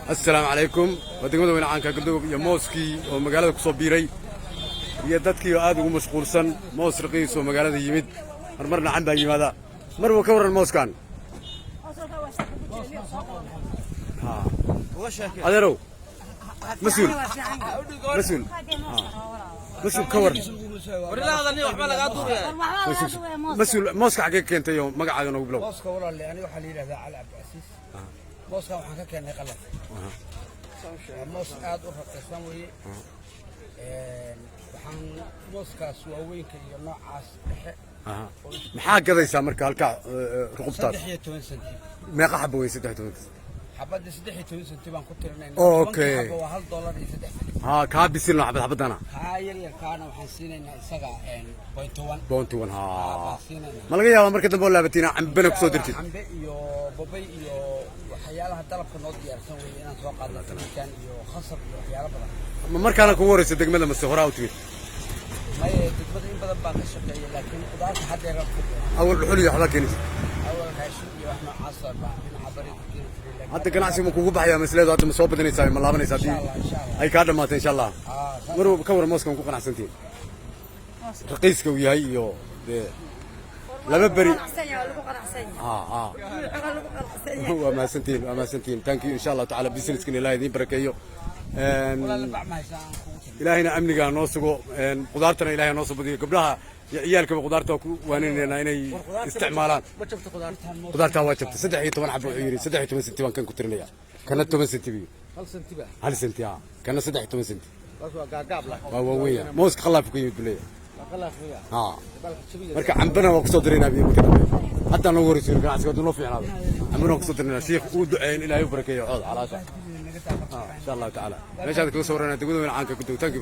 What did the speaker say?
السلام عليكم ودقمدا وين عانka Galdoog iyo mooskii oo magaalada ku soo biiray iyo dadkii aad ugu mashquulsan moos raqiis oo magaalada yimid marna camba yimaada marba ka waran mooskan ha adeerow مسؤول ka waran مسؤول mooska xagee keentay oo magacaaga noogu bilow mooska walaal ani waxa la yiraahdaa Cali Abdi Asiis mooska waxaan ka keenay qalab moos aad u raqiisan weeye waxaan mooskaas waaweynka iyo noocaas dhexe maxaa gadaysaa marka halka ruqubtaas 13 senti meeqa xabo way 13 حبادي 13 سنتي بان كنت رنين اوكي هو $1 iyo 3 ها كابسين لو حبدنا ها ير كان waxaan siinayna isaga point 1 ها ma laga yaabo marka dambe laabatina cambana ku soo dirtid cambe iyo babay iyo waxyaalaha dalabka noo diyaarsan weey inaan soo qaadno kan iyo khasab iyo waxyaalo badan markaana ku waraysa degmada ma soo horaa u timid may degmada in badan baan ka shaqeeyay laakiin qudaarta hadda rabto awal xul iyo xabaa keenis awal raashin iyo wax noocaas baa dhinaca bariga hadda ganacsiga ma kugu baxaya mas'alada hadda ma soo badanaysaa ma laabanaysaa hadii ay ka dhamaato insha Allah marwo ka war mooskan ku qanacsantiin raqiiska uu yahay iyo laba bari waa ma santiin thank you insha Allah ta'ala business-kan ilaahay idin barakeeyo ilaahayna amniga noo sugo qudaartana ilaahay noo soo badiyo gabdhaha ciyaalka qudaarta ku waaneenayna inay isticmaalaan qudaarta waa jabta 13 xabo wuxuu yiri 13 senti baan kan ku tirinaya kana 10 senti bi hal senti kana 13 senti waa weeyaa mooska khalaaf ku yimid bilay marka cambana waa ku soo direynaa biyo marka dambe hadda noo waraysiin ganacsiga noo fiicnaado cambana ku soo direynaa sheekh uu duceeyay ilaahay u barakeeyo cod calaasha insha Allah ta'ala meesha ku soo wareena degmada weyn caanka ku dowtaanka